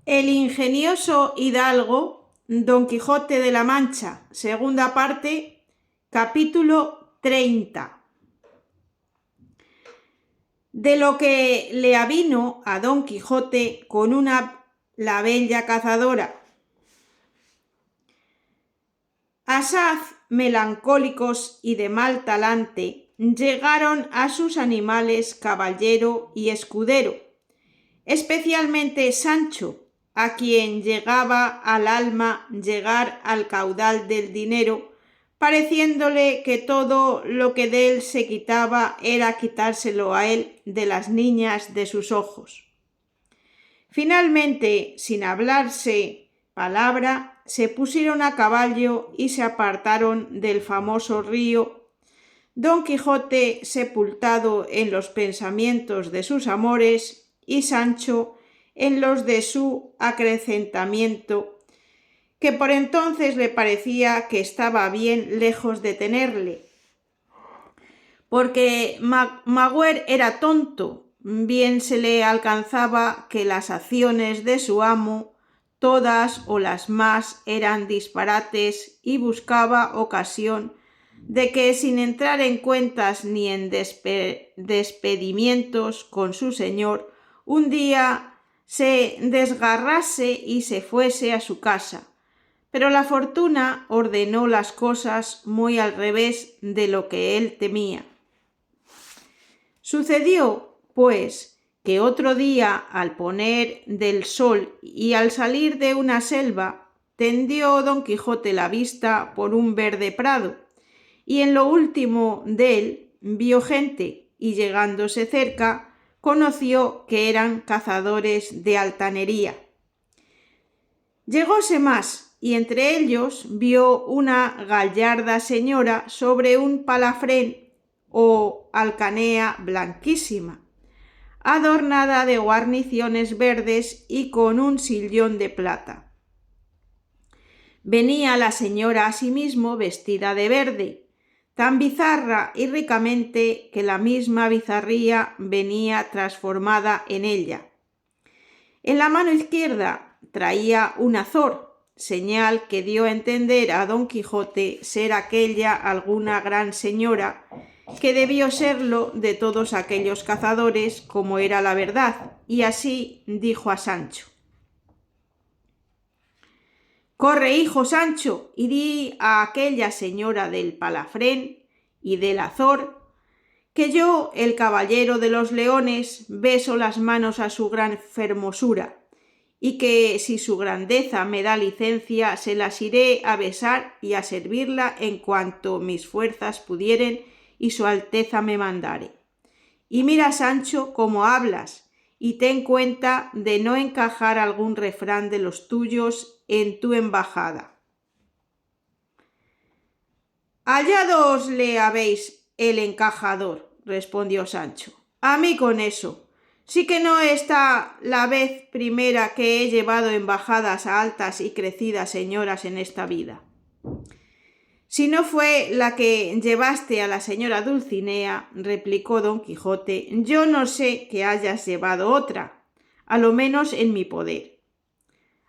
El ingenioso hidalgo Don Quijote de la Mancha, segunda parte, capítulo 30. De lo que le avino a Don Quijote con la bella cazadora. Asaz melancólicos y de mal talante llegaron a sus animales caballero y escudero, especialmente Sancho, a quien llegaba al alma llegar al caudal del dinero, pareciéndole que todo lo que de él se quitaba era quitárselo a él de las niñas de sus ojos. Finalmente, sin hablarse palabra, se pusieron a caballo y se apartaron del famoso río. Don Quijote sepultado en los pensamientos de sus amores y Sancho en los de su acrecentamiento, que por entonces le parecía que estaba bien lejos de tenerle, porque Magüer era tonto, bien se le alcanzaba que las acciones de su amo, todas o las más, eran disparates, y buscaba ocasión de que, sin entrar en cuentas ni en despedimientos con su señor, un día se desgarrase y se fuese a su casa. Pero la fortuna ordenó las cosas muy al revés de lo que él temía. Sucedió, pues, que otro día, al poner del sol y al salir de una selva, tendió Don Quijote la vista por un verde prado, y en lo último de él vio gente, y llegándose cerca, conoció que eran cazadores de altanería. Llegóse más, y entre ellos vio una gallarda señora sobre un palafrén o alcanea blanquísima, adornada de guarniciones verdes y con un sillón de plata. Venía la señora asimismo vestida de verde, tan bizarra y ricamente que la misma bizarría venía transformada en ella. En la mano izquierda traía un azor, señal que dio a entender a Don Quijote ser aquella alguna gran señora, que debió serlo de todos aquellos cazadores, como era la verdad, y así dijo a Sancho: «Corre, hijo Sancho, y di a aquella señora del palafrén y del azor que yo, el caballero de los leones, beso las manos a su gran fermosura, y que si su grandeza me da licencia, se las iré a besar y a servirla en cuanto mis fuerzas pudieren y su alteza me mandare. Y mira, Sancho, cómo hablas, y ten cuenta de no encajar algún refrán de los tuyos en tu embajada». «Hallados le habéis el encajador», respondió Sancho. «A mí con eso. Sí que no está la vez primera que he llevado embajadas a altas y crecidas señoras en esta vida. Si no fue la que llevaste a la señora Dulcinea», replicó Don Quijote, «yo no sé que hayas llevado otra, a lo menos en mi poder».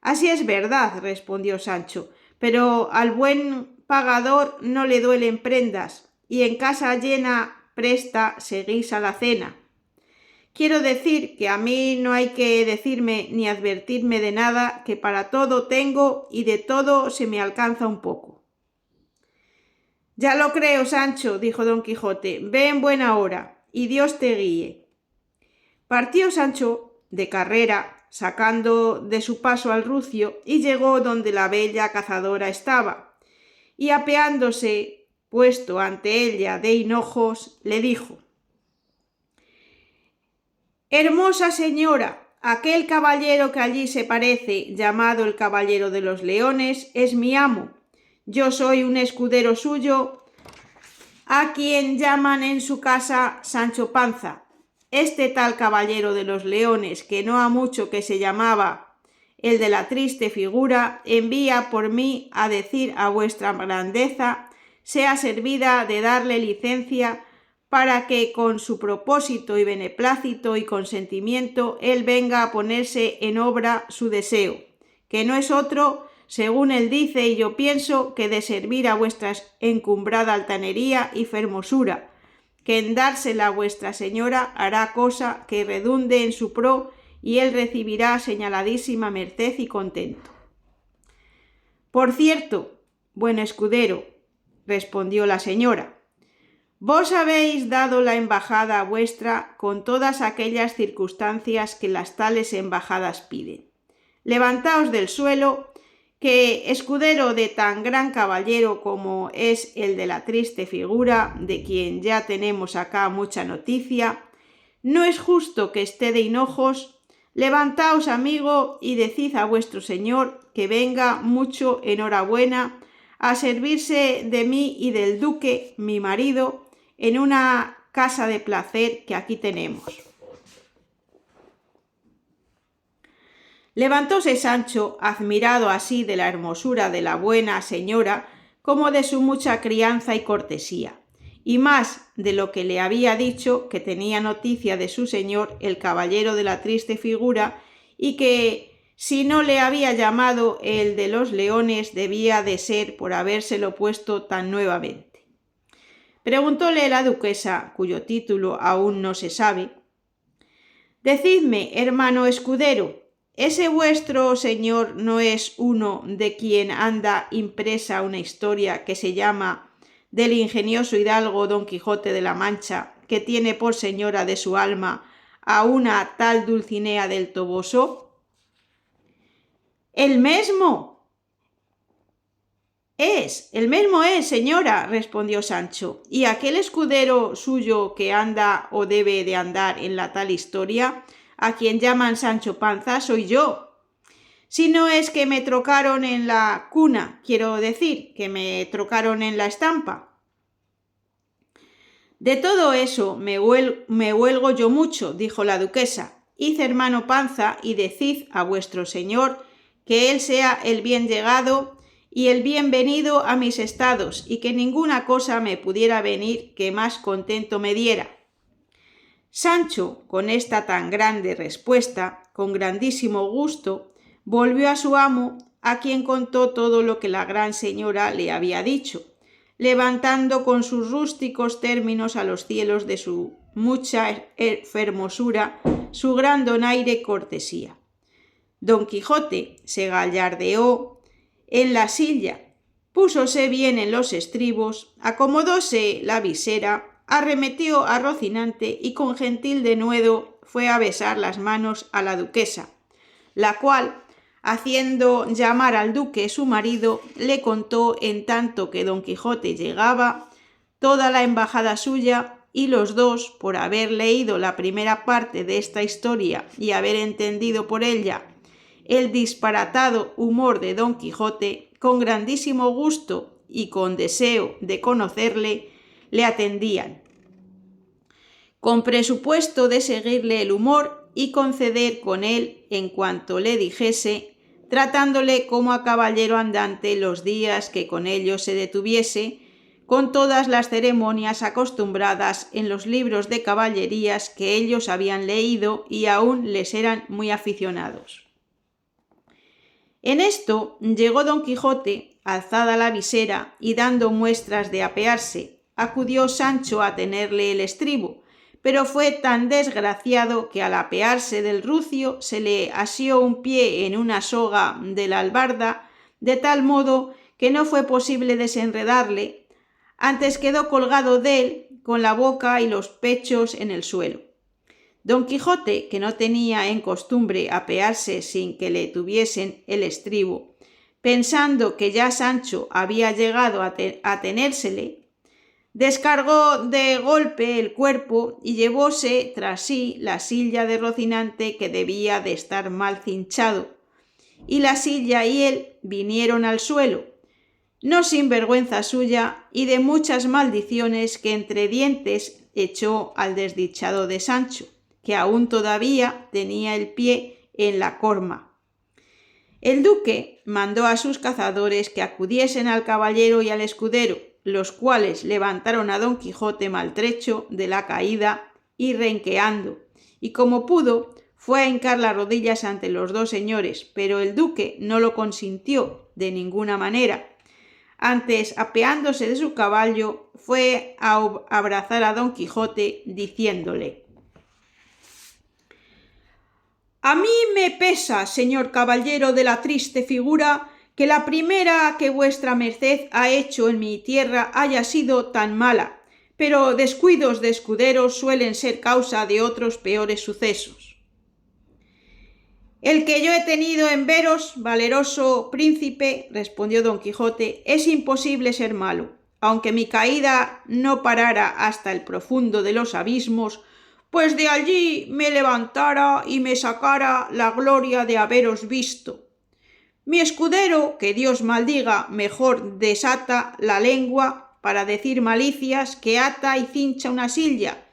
«Así es verdad», respondió Sancho, «pero al buen pagador no le duelen prendas, y en casa llena presta se guisa la cena. Quiero decir que a mí no hay que decirme ni advertirme de nada, que para todo tengo y de todo se me alcanza un poco». «Ya lo creo, Sancho», dijo Don Quijote, «ve en buena hora, y Dios te guíe». Partió Sancho de carrera, sacando de su paso al rucio, y llegó donde la bella cazadora estaba, y apeándose puesto ante ella de hinojos, le dijo: «Hermosa señora, aquel caballero que allí se parece, llamado el caballero de los leones, es mi amo. Yo soy un escudero suyo, a quien llaman en su casa Sancho Panza. Este tal caballero de los leones, que no ha mucho que se llamaba el de la triste figura, envía por mí a decir a vuestra grandeza sea servida de darle licencia para que con su propósito y beneplácito y consentimiento él venga a ponerse en obra su deseo, que no es otro, según él dice y yo pienso, que de servir a vuestra encumbrada altanería y fermosura, que en dársela a vuestra señora hará cosa que redunde en su pro y él recibirá señaladísima merced y contento. Por cierto, buen escudero, respondió la señora, vos habéis dado la embajada vuestra con todas aquellas circunstancias que las tales embajadas piden. Levantaos del suelo, que escudero de tan gran caballero como es el de la triste figura, de quien ya tenemos acá mucha noticia, no es justo que esté de hinojos. Levantaos, amigo, y decid a vuestro señor que venga mucho enhorabuena a servirse de mí y del duque, mi marido, en una casa de placer que aquí tenemos. Levantóse Sancho, admirado así de la hermosura de la buena señora como de su mucha crianza y cortesía, y más de lo que le había dicho, que tenía noticia de su señor el caballero de la triste figura, y que si no le había llamado el de los leones debía de ser por habérselo puesto tan nuevamente. Preguntóle la duquesa, cuyo título aún no se sabe: «Decidme, hermano escudero, ¿ese vuestro señor no es uno de quien anda impresa una historia que se llama del ingenioso hidalgo Don Quijote de la Mancha, que tiene por señora de su alma a una tal Dulcinea del Toboso?» «¡El mesmo es, señora», respondió Sancho, «y aquel escudero suyo que anda o debe de andar en la tal historia, a quien llaman Sancho Panza, soy yo. Si no es que me trocaron en la cuna, quiero decir, que me trocaron en la estampa». «De todo eso me huelgo yo mucho», dijo la duquesa. «Id, hermano Panza, y decid a vuestro señor que él sea el bien llegado y el bienvenido a mis estados, y que ninguna cosa me pudiera venir que más contento me diera». Sancho, con esta tan grande respuesta, con grandísimo gusto, volvió a su amo, a quien contó todo lo que la gran señora le había dicho, levantando con sus rústicos términos a los cielos de su mucha fermosura su gran donaire y cortesía. Don Quijote se gallardeó en la silla, púsose bien en los estribos, acomodóse la visera, arremetió a Rocinante y con gentil denuedo fue a besar las manos a la duquesa, la cual, haciendo llamar al duque su marido, le contó en tanto que Don Quijote llegaba toda la embajada suya, y los dos, por haber leído la primera parte de esta historia y haber entendido por ella el disparatado humor de Don Quijote, con grandísimo gusto y con deseo de conocerle, le atendían, con presupuesto de seguirle el humor y conceder con él en cuanto le dijese, tratándole como a caballero andante los días que con ellos se detuviese, con todas las ceremonias acostumbradas en los libros de caballerías que ellos habían leído y aún les eran muy aficionados. En esto llegó Don Quijote, alzada la visera y dando muestras de apearse. Acudió Sancho a tenerle el estribo, pero fue tan desgraciado que al apearse del rucio se le asió un pie en una soga de la albarda, de tal modo que no fue posible desenredarle, antes quedó colgado de él con la boca y los pechos en el suelo. Don Quijote, que no tenía en costumbre apearse sin que le tuviesen el estribo, pensando que ya Sancho había llegado a tenérsele, descargó de golpe el cuerpo y llevóse tras sí la silla de Rocinante, que debía de estar mal cinchado, y la silla y él vinieron al suelo, no sin vergüenza suya y de muchas maldiciones que entre dientes echó al desdichado de Sancho, que aún todavía tenía el pie en la corma. El duque mandó a sus cazadores que acudiesen al caballero y al escudero, los cuales levantaron a Don Quijote maltrecho de la caída y renqueando, y como pudo, fue a hincar las rodillas ante los dos señores, pero el duque no lo consintió de ninguna manera. Antes, apeándose de su caballo, fue a abrazar a Don Quijote, diciéndole: «A mí me pesa, señor caballero de la triste figura, que la primera que vuestra merced ha hecho en mi tierra haya sido tan mala, pero descuidos de escuderos suelen ser causa de otros peores sucesos. El que yo he tenido en veros, valeroso príncipe, respondió Don Quijote, es imposible ser malo, aunque mi caída no parara hasta el profundo de los abismos, pues de allí me levantara y me sacara la gloria de haberos visto. Mi escudero, que Dios maldiga, mejor desata la lengua para decir malicias que ata y cincha una silla,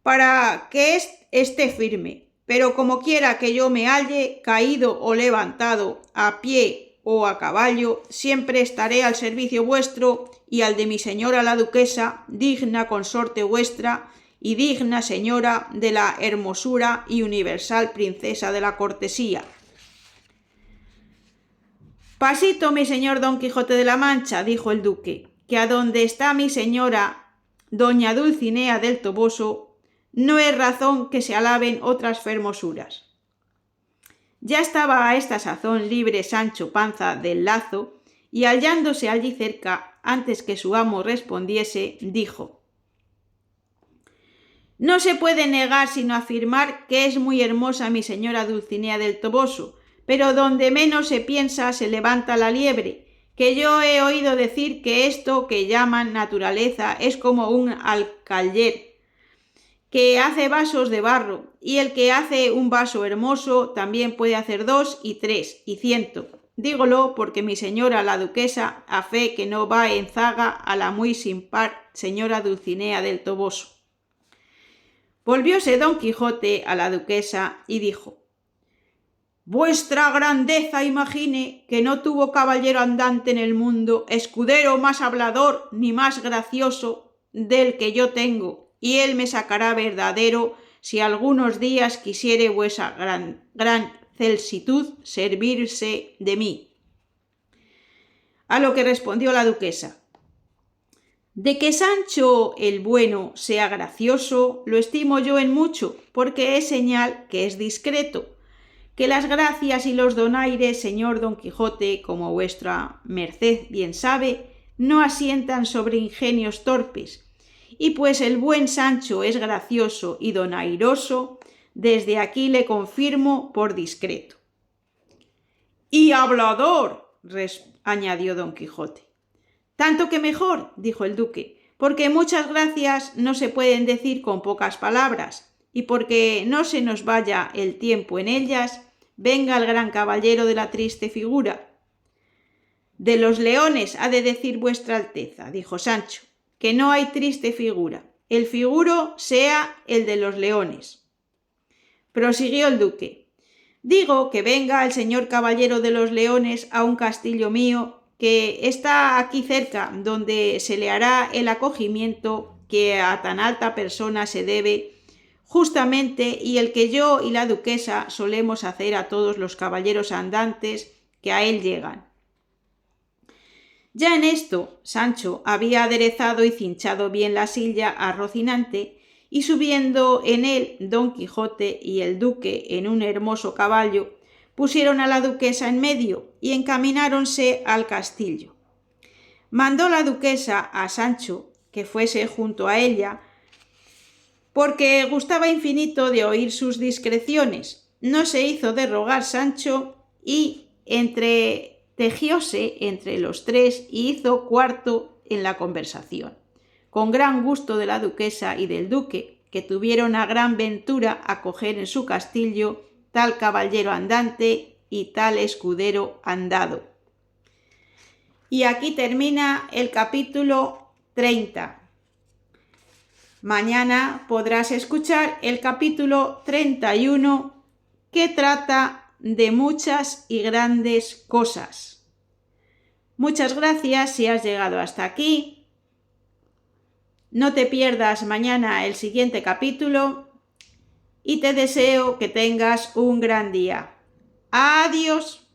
para que esté firme. Pero como quiera que yo me halle, caído o levantado, a pie o a caballo, siempre estaré al servicio vuestro y al de mi señora la duquesa, digna consorte vuestra y digna señora de la hermosura y universal princesa de la cortesía». «Pasito, mi señor Don Quijote de la Mancha», dijo el duque, «que a donde está mi señora doña Dulcinea del Toboso, no es razón que se alaben otras fermosuras». Ya estaba a esta sazón libre Sancho Panza del lazo, y hallándose allí cerca, antes que su amo respondiese, dijo: «No se puede negar sino afirmar que es muy hermosa mi señora Dulcinea del Toboso, pero donde menos se piensa se levanta la liebre, que yo he oído decir que esto que llaman naturaleza es como un alcaller, que hace vasos de barro, y el que hace un vaso hermoso también puede hacer 2 y 3 y 100. Dígolo porque mi señora la duquesa a fe que no va en zaga a la muy sin par señora Dulcinea del Toboso». Volvióse Don Quijote a la duquesa y dijo: «Vuestra grandeza imagine que no tuvo caballero andante en el mundo, escudero más hablador ni más gracioso del que yo tengo, y él me sacará verdadero si algunos días quisiere vuesa gran celsitud servirse de mí». A lo que respondió la duquesa: «De que Sancho el bueno sea gracioso, lo estimo yo en mucho, porque es señal que es discreto, que las gracias y los donaires, señor Don Quijote, como vuestra merced bien sabe, no asientan sobre ingenios torpes, y pues el buen Sancho es gracioso y donairoso, desde aquí le confirmo por discreto». «Y hablador», añadió Don Quijote. «Tanto que mejor», dijo el duque, «porque muchas gracias no se pueden decir con pocas palabras, y porque no se nos vaya el tiempo en ellas, venga el gran caballero de la triste figura». «De los leones ha de decir vuestra alteza», dijo Sancho, «que no hay triste figura. El figuro sea el de los leones». Prosiguió el duque: «Digo que venga el señor caballero de los leones a un castillo mío que está aquí cerca, donde se le hará el acogimiento que a tan alta persona se debe justamente, y el que yo y la duquesa solemos hacer a todos los caballeros andantes que a él llegan». Ya en esto Sancho había aderezado y cinchado bien la silla a Rocinante, y subiendo en él Don Quijote y el duque en un hermoso caballo, pusieron a la duquesa en medio y encamináronse al castillo. Mandó la duquesa a Sancho que fuese junto a ella, porque gustaba infinito de oír sus discreciones. No se hizo de rogar Sancho, y tejióse entre los tres y hizo cuarto en la conversación, con gran gusto de la duquesa y del duque, que tuvieron a gran ventura acoger en su castillo tal caballero andante y tal escudero andado. Y aquí termina el capítulo 30. Mañana podrás escuchar el capítulo 31, que trata de muchas y grandes cosas. Muchas gracias si has llegado hasta aquí. No te pierdas mañana el siguiente capítulo y te deseo que tengas un gran día. Adiós.